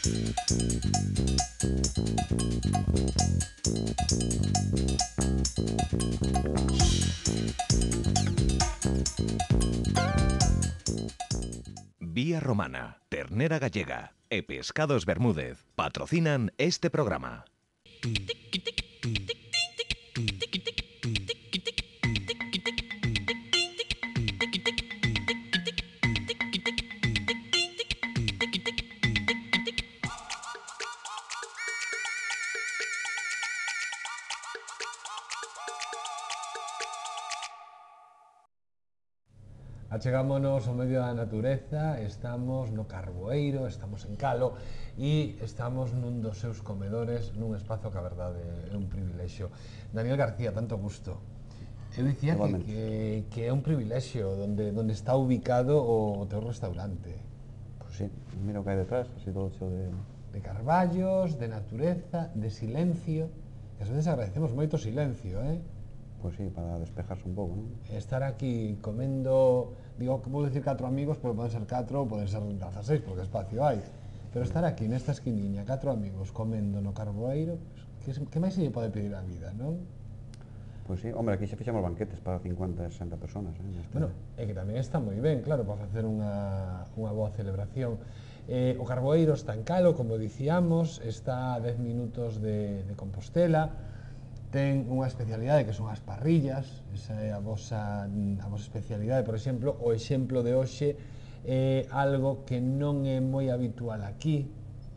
Vía Romana, Ternera Gallega e Pescados Bermúdez patrocinan este programa. Achegámonos ao medio da natureza, estamos no Carboeiro, estamos en Calo e estamos nun dos seus comedores, nun espazo que a verdade é un privilexio. Daniel García, tanto gusto. Eu dicía que é un privilexio onde está ubicado o teu restaurante. Pois sí, mira o que hai detrás, así todo xo de carballos, de natureza, de silencio. Que ás veces agradecemos moito silencio, Pois sí, para despejarse un pouco, non? Estar aquí comendo, digo que podo dicir 4 amigos, porque poden ser 4 ou poden ser 16, porque espacio hai. Pero estar aquí nesta esquiniña, 4 amigos comendo no Carboeiro, pues, que máis se lle pode pedir a vida, non? Pois sí, hombre, aquí xa fixamos banquetes para 50 e 60 personas, Bueno, é que tamén está moi ben, claro, para facer unha boa celebración. O Carboeiro está en Calo, como dicíamos, está a 10 minutos de Compostela. Ten unha especialidade que son as parrillas, esa é a vosa especialidade, por exemplo. O exemplo de hoxe é algo que non é moi habitual aquí,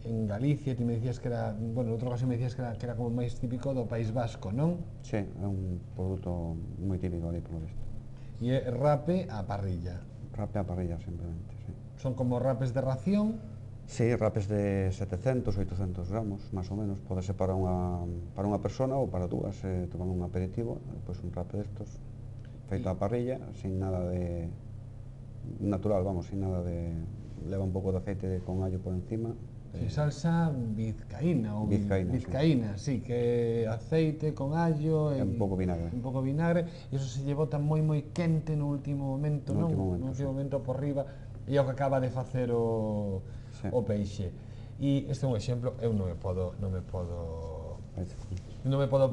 en Galicia. Ti me dicías que era, bueno, noutra ocasión me dicías que era como máis típico do País Vasco, non? Sí, é un produto moi típico ali, polo visto. E é rape a parrilla. Rape a parrilla, simplemente, sí. Son como rapes de ración? Sí, rapes de 700, 800 gramos, máis ou menos. Pode ser para unha persona ou para dúas, tomando un aperitivo, pois un rape destos, feito a parrilla, sin nada de natural, vamos, sin nada de... leva un pouco de aceite con allo por encima. Sí, salsa vizcaína ou vizcaína, sí, que aceite con allo e un pouco vinagre. Un pouco vinagre, e iso se lle bota moi quente no último momento, non? No último momento por riba, e o que acaba de facer o peixe. E este é un exemplo, eu non me podo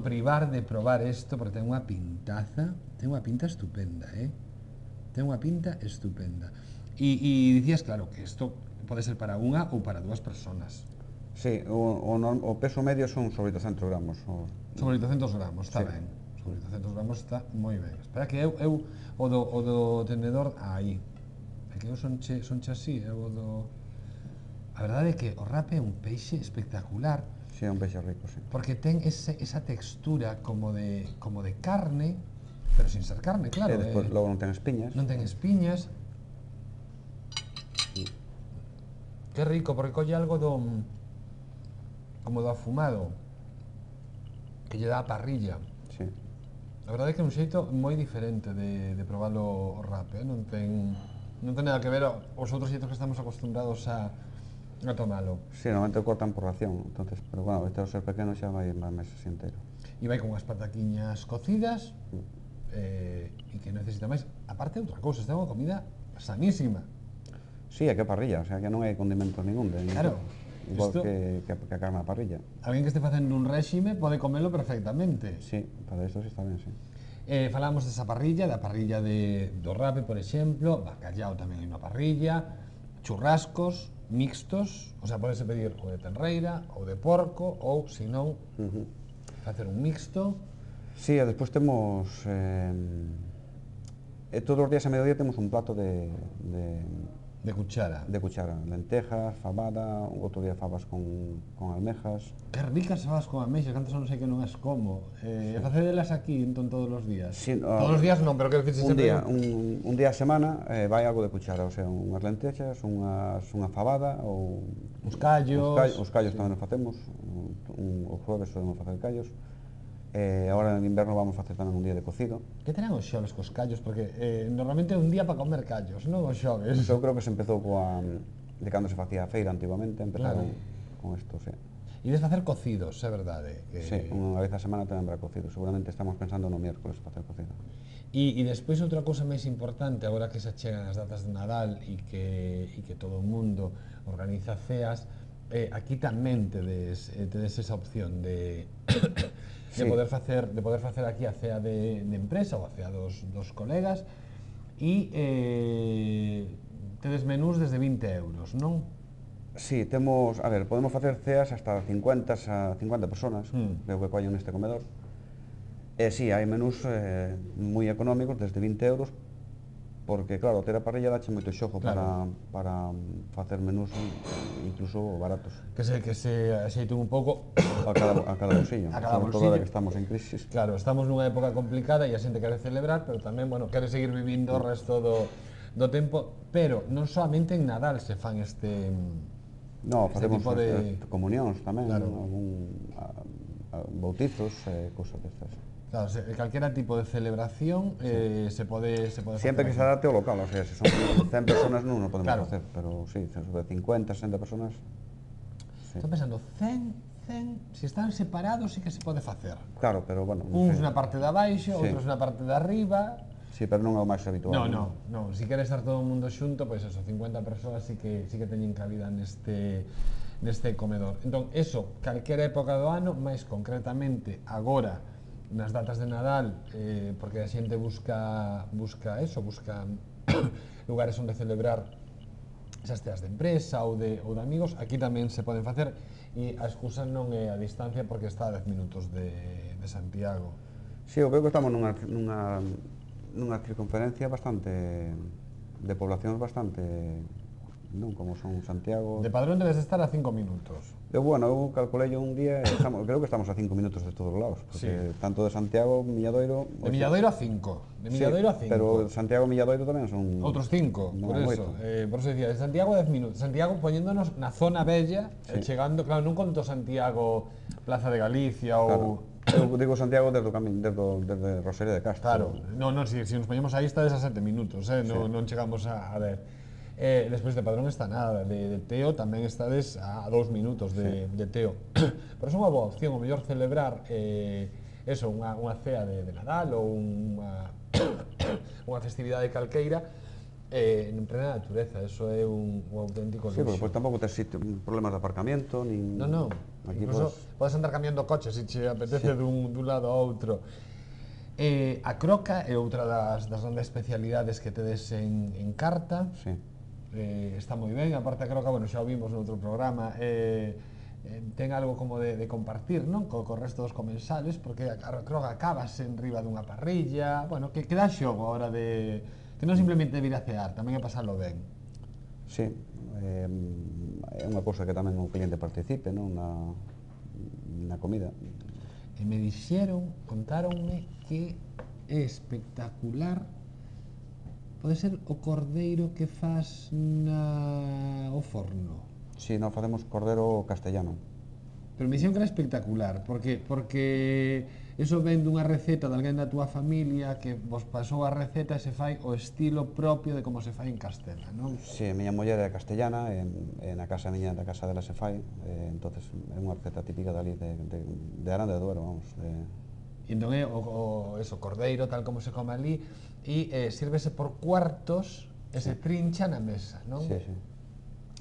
privar de probar isto, porque ten unha pintaza, ten unha pinta estupenda, ten unha pinta estupenda. E dicías, claro, que isto pode ser para unha ou para dúas personas. Sí, o peso medio son sobre 800 gramos. Sobre 800 gramos, está ben. Sobre 800 gramos está moi ben. Espera que eu o do tenedor aí. É que eu son así, eu o do... A verdade é que o rape é un peixe espectacular. Sí, é un peixe rico, sí. Porque ten esa textura como de carne, pero sin ser carne, claro. E despois logo non ten espiñas. Non ten espiñas. Que rico, porque colle algo como do afumado que lle dá a parrilla. Sí. A verdade é que é un xeito moi diferente de probalo o rape, non ten nada que ver aos outros xeitos que estamos acostumbrados a tomalo. Sí, normalmente cortan por ración, entonces, pero bueno, este ao ser pequeno xa vai máis así entero. E vai con unhas pataquiñas cocidas e que necesita máis. Aparte, outra cousa, esta é unha comida sanísima. Sí, é que parrilla, o sea, que non hai condimentos ningún. Claro. Igual que a carne a parrilla. Alguén que este facendo un réxime pode comelo perfectamente. Sí, para isto sí está ben, sí. Falamos desa parrilla, da parrilla do rape, por exemplo, bacallao tamén hai unha parrilla, churrascos mixtos, o sea, podese pedir ou de tenreira, ou de porco, ou, se non, facer un mixto. Sí, e despois temos... todos os días a mediodía temos un plato de cuchara. De cuchara, lentejas, fabada, outro día fabas con almejas. Que ricas fabas con almexas, que antes non sei que non es como. Facedelas aquí, entón, todos os días? Sí, todos os días non, pero que decir sempre... Un día a semana vai algo de cuchara, o sea, unhas lentexas, unha fabada, ou... Os callos... Os callos tamén nos facemos, o jueves podemos facer callos. Agora en inverno vamos facer tamén un día de cocido. Que terán os xoves cos callos? Porque normalmente é un día para comer callos, non os xoves? Eu creo que se empezou de cando se facía a feira antiguamente, empezaron con isto, sí. Ides facer cocidos, é verdade? Sí, unha vez a semana tamén habrá cocido. Seguramente estamos pensando no miércoles facer cocido. E despois outra cousa máis importante, agora que se achegan as datas de Nadal e que todo o mundo organiza ceas, aquí tamén tedes esa opción de Sí. poder facer aquí a cea de empresa ou a cea dos colegas e tedes menús desde 20 euros, non? Sí, temos, a ver, podemos facer ceas hasta 50 personas, creo que collen neste comedor. E sí, hai menús moi económicos, desde 20 euros, porque, claro, ter a parrilla dache moito xogo Claro. para facer menús incluso baratos Que se axeiten un pouco a cada bolsillo, a cada sobre todo ahora bolsillo. que estamos en crisis. Claro, estamos nunha época complicada e a xente quere celebrar, pero tamén, bueno, quere seguir vivindo o resto do tempo, pero non solamente en Nadal se fan este No, facemos tipo de... comunións tamén, Claro. bautizos, cousas destas. Claro, calquera tipo de celebración se pode Siempre facer que se aquí. adapte ao local, o sea, se son 100 personas non o podemos Claro. facer, pero sí, sobre 50, 60 personas, sí. Estou pensando, 100, se están separados sí que se pode facer. Claro, pero bueno, Uns sei. na parte de abaixo, Sí. outros na parte de arriba. Sí, pero non é o máis habitual. No, si quere estar todo o mundo xunto, pois eso, 50 persoas sí que teñen cabida neste comedor. Entón, eso, calquera época do ano, máis concretamente agora, nas datas de Nadal, porque a xente busca lugares onde celebrar esas ceas de empresa ou de amigos, aquí tamén se poden facer, e a excusa non é a distancia porque está a 10 minutos de Santiago. Sí, eu creo que estamos nunha circunferencia bastante, de poblacións bastante, non como son Santiago. De Padrón debes estar a 5 minutos. Bueno, eu calculei un día, creo que estamos a 5 minutos de todos os lados, porque tanto de Santiago, Milladoiro... De Milladoiro a 5. De Milladoiro a 5. Pero Santiago e Milladoiro tamén son... Outros 5, por eso. Por eso decía, de Santiago a 10 minutos. Santiago poñéndonos na zona bella, chegando, claro, non conto Santiago, Plaza de Galicia ou... Eu digo Santiago desde Rosalía de Castro. Claro, si nos poñemos aí estades a 7 minutos, non chegamos a 10. Despois de Padrón está nada, de Teo tamén estades a 2 minutos de Teo. Pero é unha boa opción, o mellor celebrar eso, unha cea de Nadal ou unha festividade calqueira en plena natureza, eso é un auténtico luxo. Sí, porque tampouco tes problemas de aparcamiento, nin... Non, incluso podes andar cambiando coches se che apetece dun lado a outro. A croca é outra das grandes especialidades que tedes en Carta. Sí. Está moi ben, aparte a croca, bueno, xa o vimos no outro programa, ten algo como de compartir, non? Co resto dos comensales, porque a croca acabas en riba dunha parrilla, bueno, que dá xogo a hora de... que non simplemente vir a cear, tamén é pasarlo ben. Sí, é unha cousa que tamén o cliente participe, non? Na comida. E me dixeron, contáronme que é espectacular, pode ser o cordeiro que fas ao forno. Si, nós facemos cordero castellano. Pero me dixeron que era espectacular, porque eso ven dunha receta de alguén da túa familia que vos pasou a receta e se fai o estilo propio de como se fai en Castela, non? Si, a miña muller é castellana, e na casa miña, da casa dela se fai, entonces é unha receta típica dali de Aranda de Duero, vamos. E entón é o cordeiro tal como se come ali, e sírvese por cuartos e se trincha na mesa, non? Sí, sí.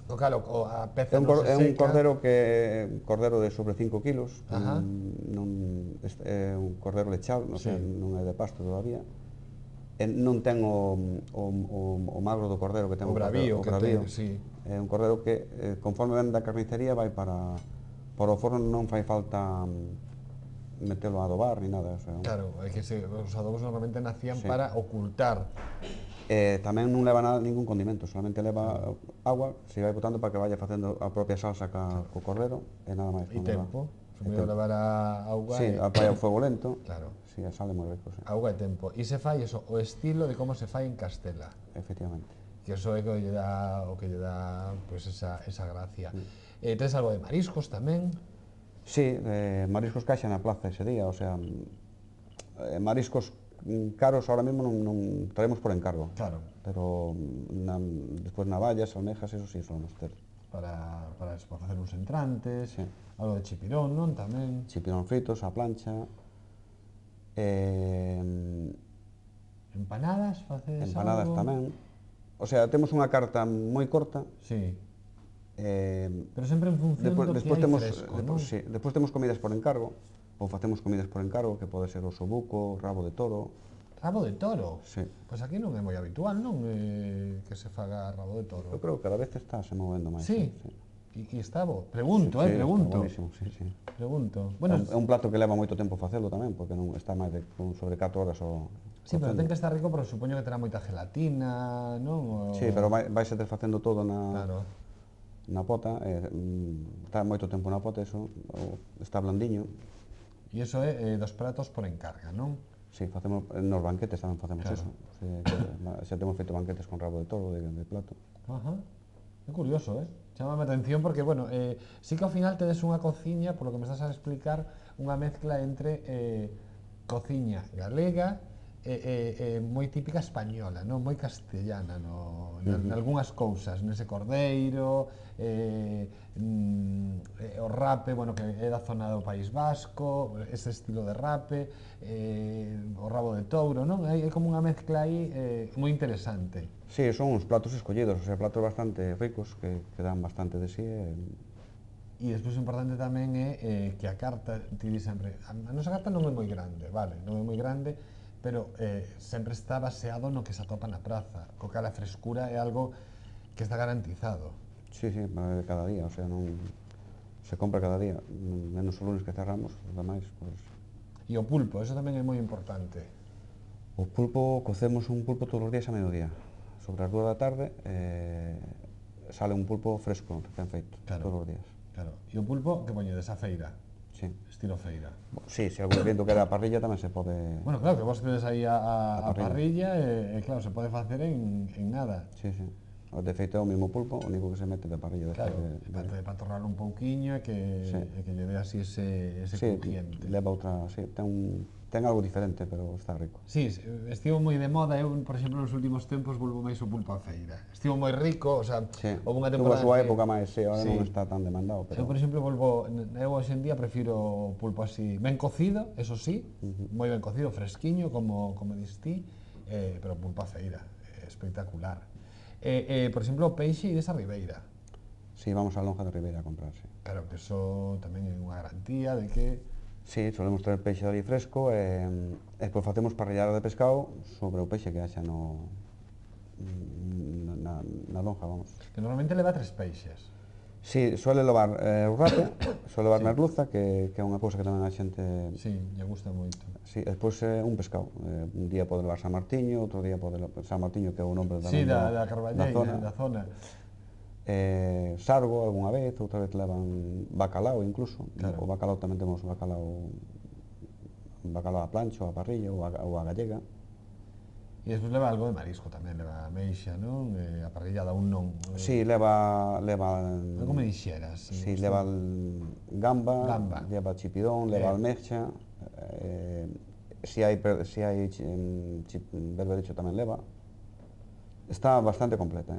Claro, a peza É un cordero de sobre 5 kilos, é un cordero lechado, non é de pasto todavía. Non ten o magro do cordero que ten o bravío, é un cordero que conforme ven da carnicería vai para o forno, non fai falta metelo a adobar ni nada. Claro, é que os adobos normalmente nacían para ocultar. Tamén non leva ningún condimento, solamente leva agua, se vai botando para que vaya facendo a propia salsa co cordero e nada máis. E tempo, se me levar a auga. Si, vai ao fuego lento. Claro. Si, sale moi rico. Auga e tempo. E se fai eso, o estilo de como se fai en Castela. Efectivamente. Que eso é o que lle dá pues esa gracia. Tes algo de mariscos tamén? Si, mariscos caixa na plaza ese día, o sea, mariscos caros ahora mesmo non traemos por encargo. Claro. Pero despois navallas, almejas, eso sí solemos ter. Para facer uns entrantes, algo de chipirón, non? Tamén. Chipirón fritos, a plancha. Empanadas, facedes algo? Empanadas tamén. O sea, temos unha carta moi corta. Sí. Pero sempre en función do que hai fresco, non? Sí, despois temos comidas por encargo, ou facemos comidas por encargo, que pode ser osobuco, rabo de toro. Rabo de toro? Sí. Pois aquí non é moi habitual, non? Que se faga rabo de toro. Eu creo que cada vez está se movendo máis. Sí? Sí. E está bo? Pregunto, Sí, pregunto. está buenísimo, sí, sí. Pregunto. Bueno, é un plato que leva moito tempo facelo tamén, porque non está máis de sobre 4 horas o sí, pero ten que estar rico, pero supoño que terá moita gelatina, non? Sí, pero vai ser facendo todo Claro. na pota, está moito tempo na pota, eso, está blandiño. E iso é dos pratos por encarga, non? Sí, facemos, nos banquetes tamén facemos Claro. eso. Xa temos feito banquetes con rabo de toro, de plato. Ajá. É curioso, Chámame a atención porque, bueno, sí que ao final tedes unha cociña, por lo que me estás a explicar, unha mezcla entre cociña galega e moi típica española, non? Moi castellana, nalgúnas cousas, nese cordeiro, o rape, bueno, que é da zona do País Vasco, ese estilo de rape, o rabo de touro, non? Hai como unha mezcla aí moi interesante. Sí, son uns platos escollidos, o sea, platos bastante ricos, que dan bastante de sí. E despois o importante tamén é que a carta, ti di sempre, a nosa carta non é moi grande, vale, non é moi grande, pero sempre está baseado no que se atopa na praza, co cal a frescura é algo que está garantizado. Sí, sí, cada día, o sea, non se compra cada día, menos o lunes que cerramos, os demais, pois... E o pulpo, eso tamén é moi importante. O pulpo, cocemos un pulpo todos os días a mediodía. Sobre as 2 da tarde sale un pulpo fresco, recén feito, claro, todos os días. Claro. E o pulpo que poñedes a feira? Sí. Estilo feira. Sí, se algún evento que era a parrilla tamén se pode... Bueno, claro, que vos tedes aí a parrilla e claro, se pode facer en nada. Sí, sí. De feito é o mesmo pulpo, o único que se mete da parrilla. Claro, para torrar un pouquiño e que lle dé así ese crujiente. Sí, leva outra, sí, ten algo diferente, pero está rico. Sí, estivo moi de moda, eu, por exemplo, nos últimos tempos volvo máis o pulpo a feira. Estivo moi rico, o sea, houve unha temporada... Tuvo a súa época máis, ahora non está tan demandado, pero... Eu, por exemplo, eu hoxe en día prefiro o pulpo así, ben cocido, eso sí, moi ben cocido, fresquiño, como distí, pero pulpo a feira, espectacular. Por exemplo, o peixe e desa ribeira. Sí, vamos á lonja de Ribeira a comprar, sí. Claro, que eso tamén é unha garantía de que... Sí, solemos traer peixe ali fresco e depois facemos parrillada de pescado sobre o peixe que haxa na lonja, vamos. Que normalmente leva 3 peixes. Sí, suele levar o rape, suele levar merluza, que é unha cousa que tamén a xente... Sí, lle gusta moito. Sí, despois un pescado. Un día pode levar San Martiño, outro día pode levar San Martiño, que é o nombre da Carballeira, da zona. Sargo algunha vez, outra vez levan bacalao incluso. Claro. O bacalao tamén temos bacalao a plancha, ou a parrilla, ou a gallega. E despois leva algo de marisco tamén, leva ameixa, non? A parrillada un non. Sí, leva... Como me dixeras? Sí, leva gamba, leva chipidón, leva almexa, si hai berberecho tamén leva. Está bastante completa.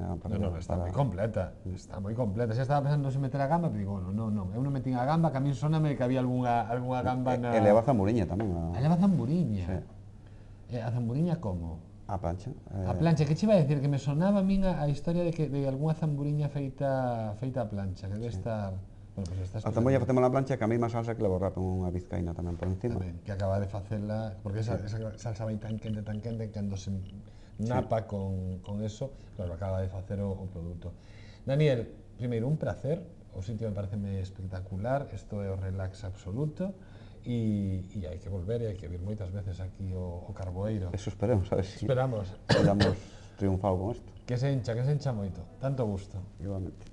Está moi completa, está moi completa. Xa estaba pensando se meter a gamba, pero digo, non, eu non metín a gamba, que a min soname que había algunha gamba na... E leva zamburiña tamén. Leva zamburiña? Sí. A zamburiña como? A plancha. A plancha, que che iba a decir? Que me sonaba a min a historia de algunha zamburiña feita a plancha, que debe estar... Bueno, pues a zamburiña facemos na plancha, que a mesma salsa que leva o rape, unha vizcaína tamén por encima. Tamén, que acaba de facela, porque esa salsa vai tan quente, que cando se napa con eso, claro, acaba de facer o produto. Daniel, primeiro, un placer, o sitio me parece espectacular, isto é o relax absoluto, e hai que volver e hai que vir moitas veces aquí o Carboeiro. Eso esperemos, a ver si esperamos triunfado con isto. Que se encha moito, tanto gusto. Igualmente.